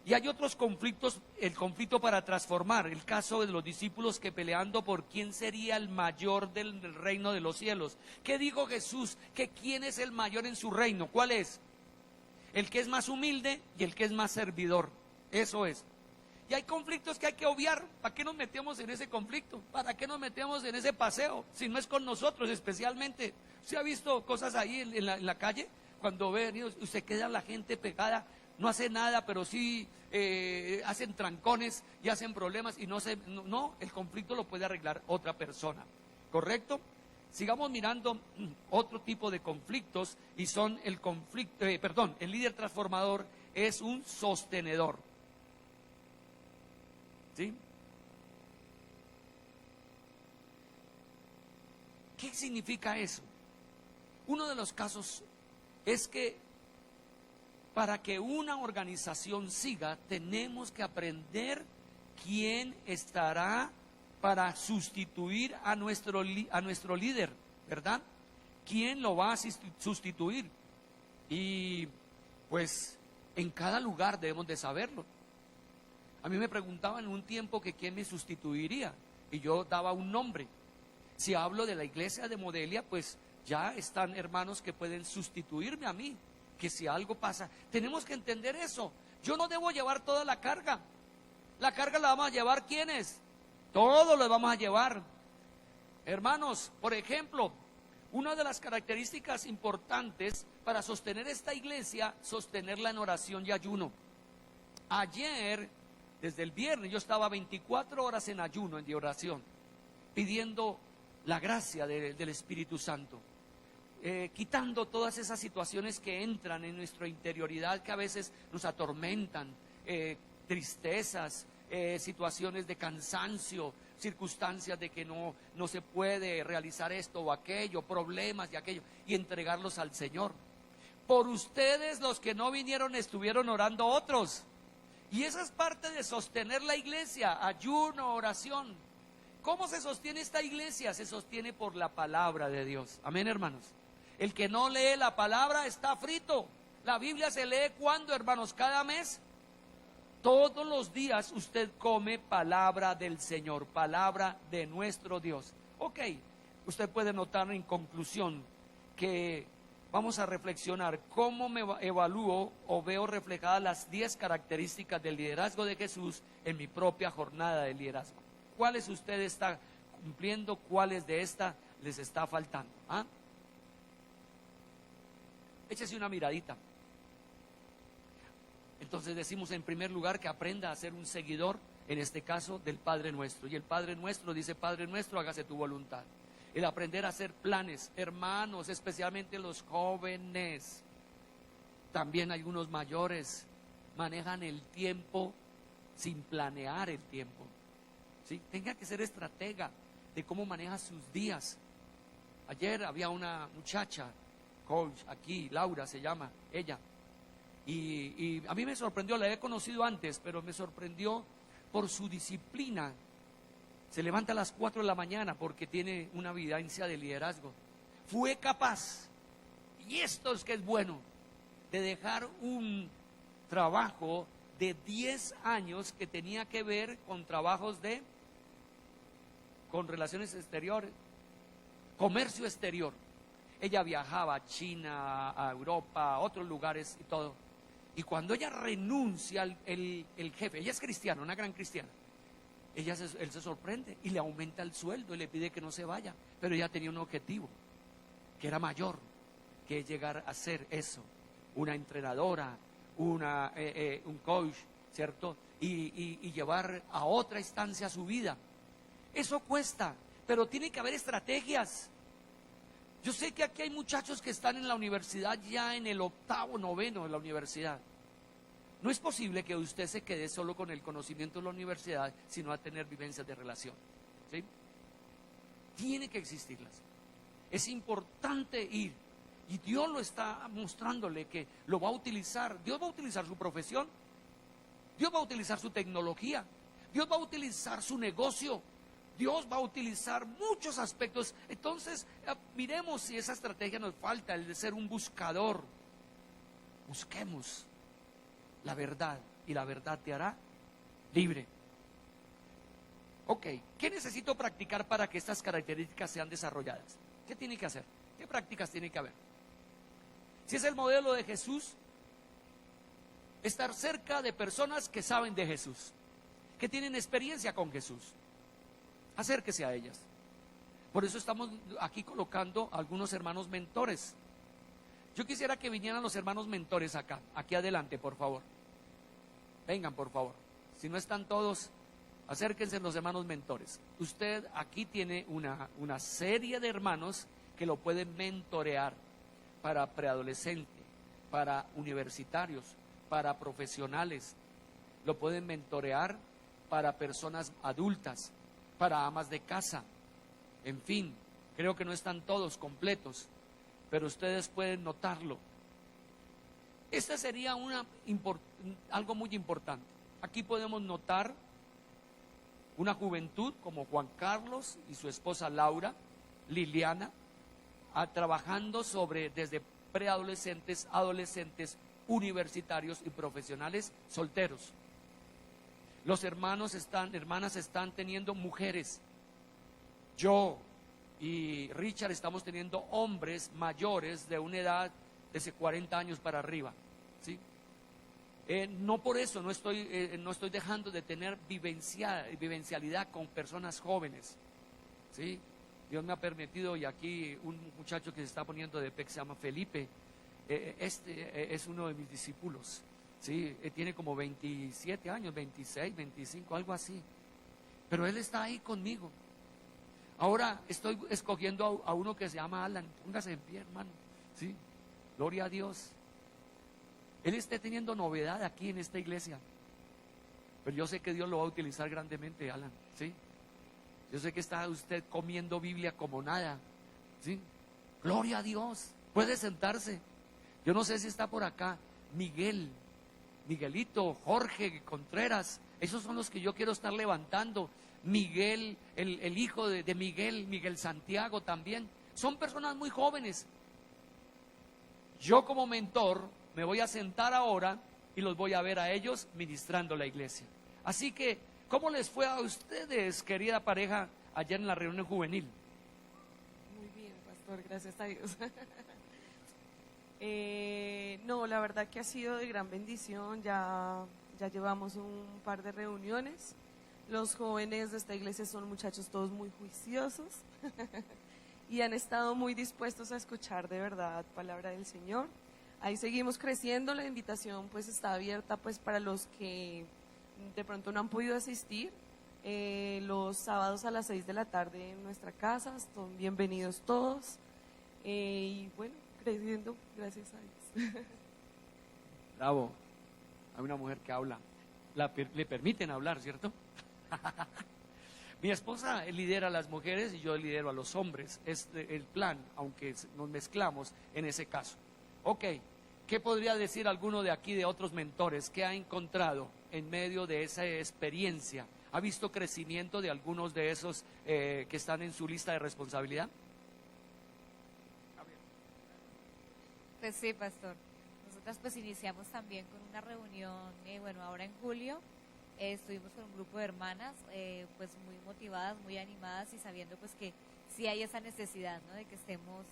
Y hay otros conflictos, el conflicto para transformar. El caso de los discípulos que peleando por quién sería el mayor del reino de los cielos. ¿Qué dijo Jesús? Que quién es el mayor en su reino. ¿Cuál es? El que es más humilde y el que es más servidor. Eso es. Y hay conflictos que hay que obviar. ¿Para qué nos metemos en ese conflicto? ¿Para qué nos metemos en ese paseo? Si no es con nosotros especialmente. ¿Se ha visto cosas ahí en la calle? Cuando ve, usted queda la gente pegada, no hace nada, pero sí hacen trancones y hacen problemas y no, el conflicto lo puede arreglar otra persona. ¿Correcto? Sigamos mirando otro tipo de conflictos y son el líder transformador es un sostenedor. ¿Sí? ¿Qué significa eso? Uno de los casos es que para que una organización siga, tenemos que aprender quién estará para sustituir a nuestro líder, ¿verdad? ¿Quién lo va a sustituir? Y pues en cada lugar debemos de saberlo. A mí me preguntaban en un tiempo que quién me sustituiría y yo daba un nombre. Si hablo de la iglesia de Modelia, pues ya están hermanos que pueden sustituirme a mí, que si algo pasa, tenemos que entender eso. Yo no debo llevar toda la carga. La carga la vamos a llevar ¿quiénes? Todos los vamos a llevar. Hermanos, por ejemplo, una de las características importantes para sostener esta iglesia, sostenerla en oración y ayuno. Ayer, desde el viernes, yo estaba 24 horas en ayuno, en oración, pidiendo la gracia del Espíritu Santo. Quitando todas esas situaciones que entran en nuestra interioridad, que a veces nos atormentan, tristezas, situaciones de cansancio, circunstancias de que no se puede realizar esto o aquello, problemas y aquello, y entregarlos al Señor. Por ustedes los que no vinieron estuvieron orando otros, y esa es parte de sostener la iglesia, ayuno, oración. ¿Cómo se sostiene esta iglesia? Se sostiene por la palabra de Dios. Amén, hermanos. El que no lee la palabra está frito. La Biblia se lee ¿cuándo, hermanos? Cada mes. Todos los días usted come palabra del Señor, palabra de nuestro Dios. Ok, usted puede notar en conclusión que vamos a reflexionar cómo me evalúo o veo reflejadas las 10 características del liderazgo de Jesús en mi propia jornada de liderazgo. ¿Cuáles usted está cumpliendo? ¿Cuáles de esta les está faltando? ¿Ah? Échese una miradita. Entonces decimos en primer lugar que aprenda a ser un seguidor, en este caso del Padre Nuestro. Y el Padre Nuestro dice: Padre Nuestro, hágase tu voluntad. El aprender a hacer planes, hermanos, especialmente los jóvenes, también algunos mayores, manejan el tiempo sin planear el tiempo. ¿Sí? Tenga que ser estratega de cómo maneja sus días. Ayer había una muchacha, coach aquí, Laura se llama ella, Y a mí me sorprendió, la he conocido antes, pero me sorprendió por su disciplina. Se levanta a las 4 de la mañana porque tiene una vivencia de liderazgo. Fue capaz, y esto es que es bueno, de dejar un trabajo de 10 años que tenía que ver con trabajos con relaciones exteriores, comercio exterior. Ella viajaba a China, a Europa, a otros lugares y todo. Y cuando ella renuncia, el jefe, ella es cristiana, una gran cristiana, él se sorprende y le aumenta el sueldo y le pide que no se vaya. Pero ella tenía un objetivo, que era mayor, que es llegar a ser eso, una entrenadora, un coach, ¿cierto? Y llevar a otra instancia su vida. Eso cuesta, pero tiene que haber estrategias. Yo sé que aquí hay muchachos que están en la universidad ya en el 8º, 9º de la universidad. No es posible que usted se quede solo con el conocimiento de la universidad, sino a tener vivencias de relación, ¿sí? Tiene que existirlas. Es importante ir. Y Dios lo está mostrándole que lo va a utilizar. Dios va a utilizar su profesión. Dios va a utilizar su tecnología. Dios va a utilizar su negocio. Dios va a utilizar muchos aspectos. Entonces, miremos si esa estrategia nos falta, el de ser un buscador. Busquemos la verdad y la verdad te hará libre. Ok, ¿qué necesito practicar para que estas características sean desarrolladas? ¿Qué tiene que hacer? ¿Qué prácticas tiene que haber? Si es el modelo de Jesús, estar cerca de personas que saben de Jesús, que tienen experiencia con Jesús. Acérquese a ellas. Por eso estamos aquí colocando algunos hermanos mentores. Yo quisiera que vinieran los hermanos mentores acá, aquí adelante, por favor. Vengan, por favor. Si no están todos, acérquense los hermanos mentores. Usted aquí tiene una serie de hermanos que lo pueden mentorear para preadolescente, para universitarios, para profesionales. Lo pueden mentorear para personas adultas, para amas de casa. En fin, creo que no están todos completos, pero ustedes pueden notarlo. Esta sería algo muy importante. Aquí podemos notar una juventud como Juan Carlos y su esposa Laura, Liliana, trabajando desde preadolescentes, adolescentes, universitarios y profesionales solteros. Los hermanas están teniendo mujeres. Yo y Richard estamos teniendo hombres mayores de una edad de 40 años para arriba, ¿sí? No por eso no estoy dejando de tener vivencialidad con personas jóvenes, ¿sí? Dios me ha permitido, y aquí un muchacho que se está poniendo de pie, que se llama Felipe, es uno de mis discípulos, ¿sí? Tiene como 27 años, 26, 25, algo así, pero él está ahí conmigo. Ahora estoy escogiendo a uno que se llama Alan. Póngase en pie, hermano, ¿sí? Gloria a Dios. Él está teniendo novedad aquí en esta iglesia, pero yo sé que Dios lo va a utilizar grandemente, Alan, ¿sí? Yo sé que está usted comiendo Biblia como nada, ¿sí? Gloria a Dios. Puede sentarse. Yo no sé si está por acá Miguelito, Jorge Contreras. Esos son los que yo quiero estar levantando. Miguel, el hijo de Miguel Santiago también. Son personas muy jóvenes. Yo como mentor me voy a sentar ahora y los voy a ver a ellos ministrando la iglesia. Así que, ¿cómo les fue a ustedes, querida pareja, allá en la reunión juvenil? Muy bien, pastor, gracias a Dios. No, la verdad que ha sido de gran bendición. Ya llevamos un par de reuniones. Los jóvenes de esta iglesia son muchachos todos muy juiciosos y han estado muy dispuestos a escuchar de verdad palabra del Señor. Ahí seguimos creciendo. La invitación pues está abierta pues para los que de pronto no han podido asistir. Los sábados a las 6 de la tarde en nuestra casa, son bienvenidos todos. Y bueno, creciendo, gracias a Dios. Bravo. Hay una mujer que habla. Le permiten hablar, ¿cierto? Mi esposa lidera a las mujeres y yo lidero a los hombres. Es el plan, aunque nos mezclamos en ese caso. Ok, ¿Qué podría decir alguno de aquí, de otros mentores, que ha encontrado en medio de esa experiencia? ¿Ha visto crecimiento de algunos de esos que están en su lista de responsabilidad? Pues sí, pastor. Nosotras pues iniciamos también con una reunión, bueno, ahora en julio estuvimos con un grupo de hermanas, pues muy motivadas, muy animadas y sabiendo pues que sí hay esa necesidad, ¿no? De que estemos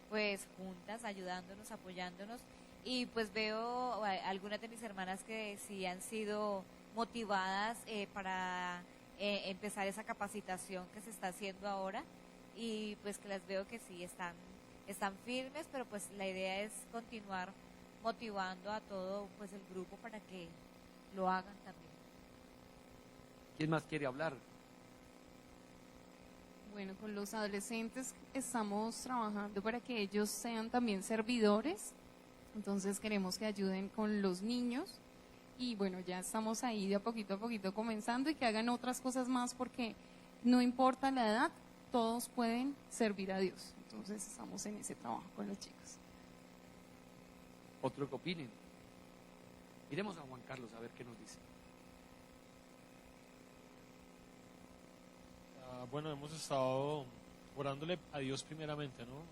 pues juntas, ayudándonos, apoyándonos. Y pues veo algunas de mis hermanas que sí han sido motivadas para empezar esa capacitación que se está haciendo ahora y pues que las veo que sí están firmes, pero pues la idea es continuar motivando a todo pues el grupo para que lo hagan también. ¿Quién más quiere hablar? Bueno, con los adolescentes estamos trabajando para que ellos sean también servidores, entonces queremos que ayuden con los niños y bueno, ya estamos ahí de a poquito comenzando y que hagan otras cosas más porque no importa la edad, todos pueden servir a Dios, entonces estamos en ese trabajo con los chicos. Otro que opinen. Miremos a Juan Carlos a ver qué nos dice. Bueno, hemos estado orándole a Dios primeramente, ¿no?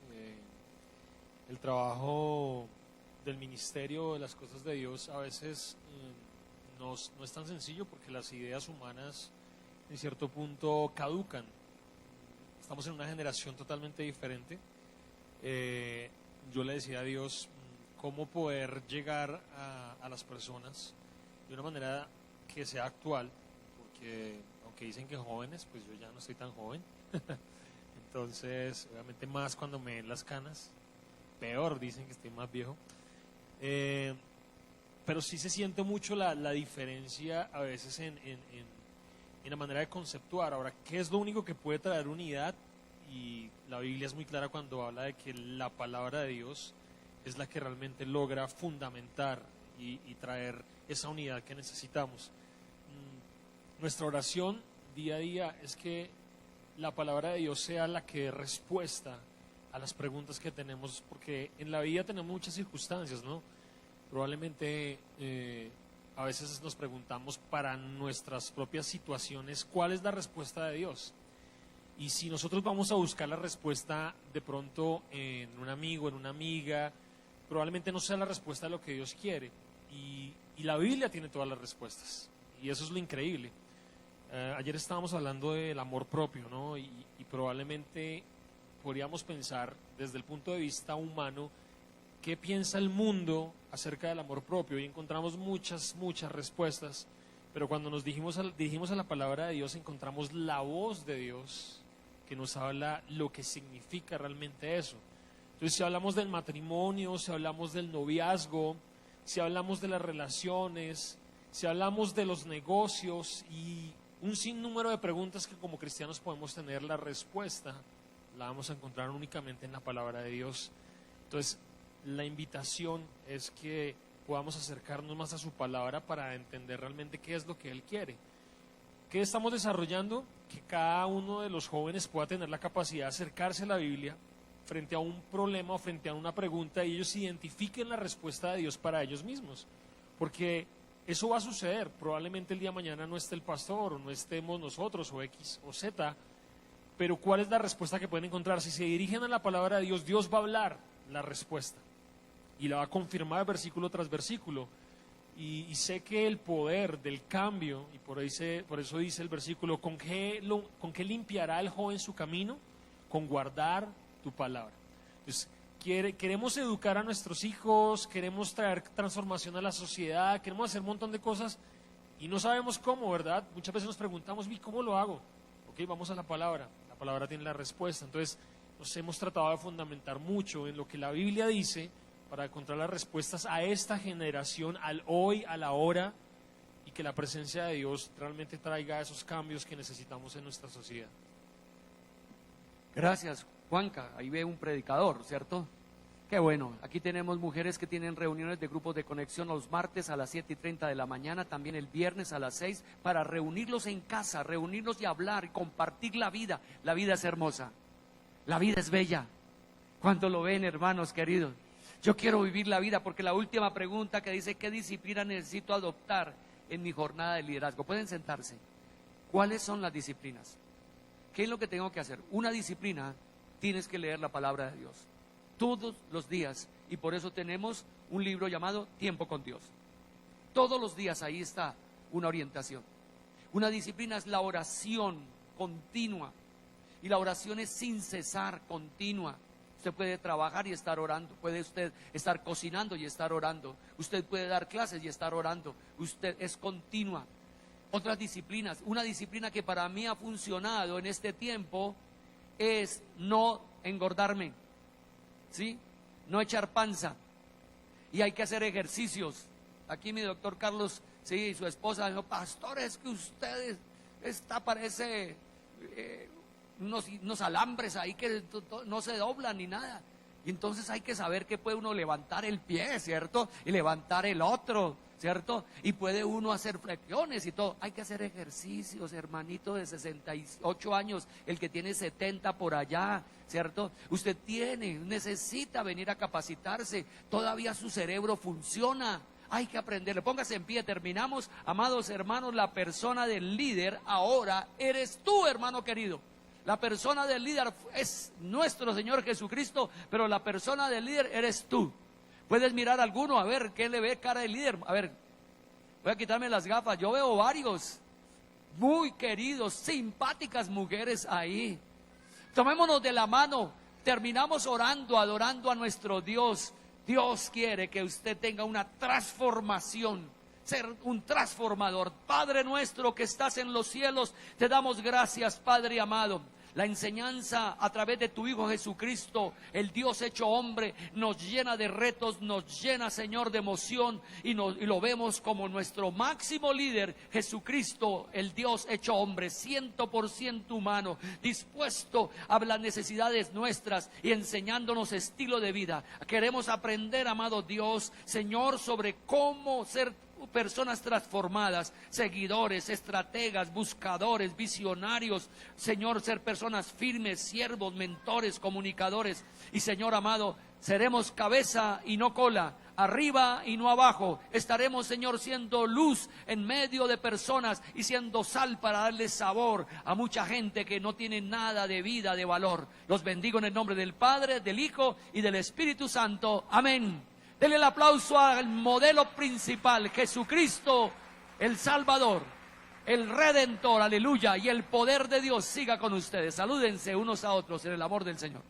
El trabajo del ministerio, de las cosas de Dios, a veces no es tan sencillo porque las ideas humanas en cierto punto caducan. Estamos en una generación totalmente diferente. Yo le decía a Dios cómo poder llegar a las personas de una manera que sea actual, porque aunque dicen que jóvenes, pues yo ya no estoy tan joven. Entonces, obviamente más cuando me ven las canas, peor, dicen que estoy más viejo. Pero sí se siente mucho la diferencia a veces en la manera de conceptuar. Ahora, ¿qué es lo único que puede traer unidad? Y la Biblia es muy clara cuando habla de que la palabra de Dios es la que realmente logra fundamentar y traer esa unidad que necesitamos. Nuestra oración día a día es que la palabra de Dios sea la que dé respuesta a las preguntas que tenemos, porque en la vida tenemos muchas circunstancias, ¿no? Probablemente a veces nos preguntamos para nuestras propias situaciones cuál es la respuesta de Dios. Y si nosotros vamos a buscar la respuesta de pronto en un amigo, en una amiga, probablemente no sea la respuesta de lo que Dios quiere. Y la Biblia tiene todas las respuestas. Y eso es lo increíble. Ayer estábamos hablando del amor propio, ¿no? Y probablemente podríamos pensar desde el punto de vista humano qué piensa el mundo acerca del amor propio. Y encontramos muchas respuestas. Pero cuando nos dirigimos a la palabra de Dios, encontramos la voz de Dios que nos habla lo que significa realmente eso. Entonces, si hablamos del matrimonio, si hablamos del noviazgo, si hablamos de las relaciones, si hablamos de los negocios y un sinnúmero de preguntas que como cristianos podemos tener, la respuesta la vamos a encontrar únicamente en la palabra de Dios. Entonces, la invitación es que podamos acercarnos más a su palabra para entender realmente qué es lo que Él quiere. ¿Qué estamos desarrollando? Que cada uno de los jóvenes pueda tener la capacidad de acercarse a la Biblia frente a un problema o frente a una pregunta y ellos identifiquen la respuesta de Dios para ellos mismos. Porque eso va a suceder. Probablemente el día de mañana no esté el pastor o no estemos nosotros o X o Z, pero ¿cuál es la respuesta que pueden encontrar? Si se dirigen a la palabra de Dios, Dios va a hablar la respuesta y la va a confirmar versículo tras versículo. Y sé que el poder del cambio, y por eso dice el versículo, ¿con qué limpiará el joven su camino? Con guardar tu palabra. Entonces, queremos educar a nuestros hijos, queremos traer transformación a la sociedad, queremos hacer un montón de cosas y no sabemos cómo, ¿verdad? Muchas veces nos preguntamos, ¿cómo lo hago? Ok, vamos a la palabra tiene la respuesta. Entonces, nos hemos tratado de fundamentar mucho en lo que la Biblia dice para encontrar las respuestas a esta generación, al hoy, a la hora, y que la presencia de Dios realmente traiga esos cambios que necesitamos en nuestra sociedad. Gracias, Juanca. Ahí ve un predicador, ¿cierto? Qué bueno. Aquí tenemos mujeres que tienen reuniones de grupos de conexión los martes a las 7:30 de la mañana, también el viernes a las 6, para reunirlos en casa, reunirlos y hablar y compartir la vida. La vida es hermosa. La vida es bella. ¿Cuánto lo ven, hermanos queridos? Yo quiero vivir la vida, porque la última pregunta que dice, ¿qué disciplina necesito adoptar en mi jornada de liderazgo? Pueden sentarse. ¿Cuáles son las disciplinas? ¿Qué es lo que tengo que hacer? Una disciplina, tienes que leer la palabra de Dios todos los días, y por eso tenemos un libro llamado Tiempo con Dios. Todos los días ahí está una orientación. Una disciplina es la oración continua, y la oración es sin cesar, continua. Usted puede trabajar y estar orando, puede usted estar cocinando y estar orando, usted puede dar clases y estar orando, usted es continua. Otras disciplinas, una disciplina que para mí ha funcionado en este tiempo es no engordarme, ¿sí? No echar panza, y hay que hacer ejercicios. Aquí mi doctor Carlos, sí, y su esposa dijo, pastor, es que usted parece unos alambres ahí que no se doblan ni nada. Y entonces hay que saber que puede uno levantar el pie, ¿cierto? Y levantar el otro, ¿cierto? Y puede uno hacer flexiones y todo. Hay que hacer ejercicios, hermanito de 68 años, el que tiene 70 por allá, ¿cierto? Usted necesita venir a capacitarse. Todavía su cerebro funciona. Hay que aprenderle. Póngase en pie, terminamos. Amados hermanos, la persona del líder ahora eres tú, hermano querido. La persona del líder es nuestro Señor Jesucristo, pero la persona del líder eres tú. Puedes mirar a alguno, a ver, ¿qué le ve cara del líder? A ver, voy a quitarme las gafas. Yo veo varios muy queridos, simpáticas mujeres ahí. Tomémonos de la mano, terminamos orando, adorando a nuestro Dios. Dios quiere que usted tenga una transformación, ser un transformador. Padre nuestro que estás en los cielos, te damos gracias, Padre amado. La enseñanza a través de tu Hijo Jesucristo, el Dios hecho hombre, nos llena de retos, nos llena, Señor, de emoción, y lo vemos como nuestro máximo líder, Jesucristo, el Dios hecho hombre, 100% humano, dispuesto a las necesidades nuestras y enseñándonos estilo de vida. Queremos aprender, amado Dios, Señor, sobre cómo ser personas transformadas, seguidores, estrategas, buscadores, visionarios, Señor, ser personas firmes, siervos, mentores, comunicadores. Y Señor amado, seremos cabeza y no cola, arriba y no abajo. Estaremos, Señor, siendo luz en medio de personas y siendo sal para darle sabor a mucha gente que no tiene nada de vida, de valor. Los bendigo en el nombre del Padre, del Hijo y del Espíritu Santo. Amén. Denle el aplauso al modelo principal, Jesucristo, el Salvador, el Redentor, aleluya, y el poder de Dios siga con ustedes. Salúdense unos a otros en el amor del Señor.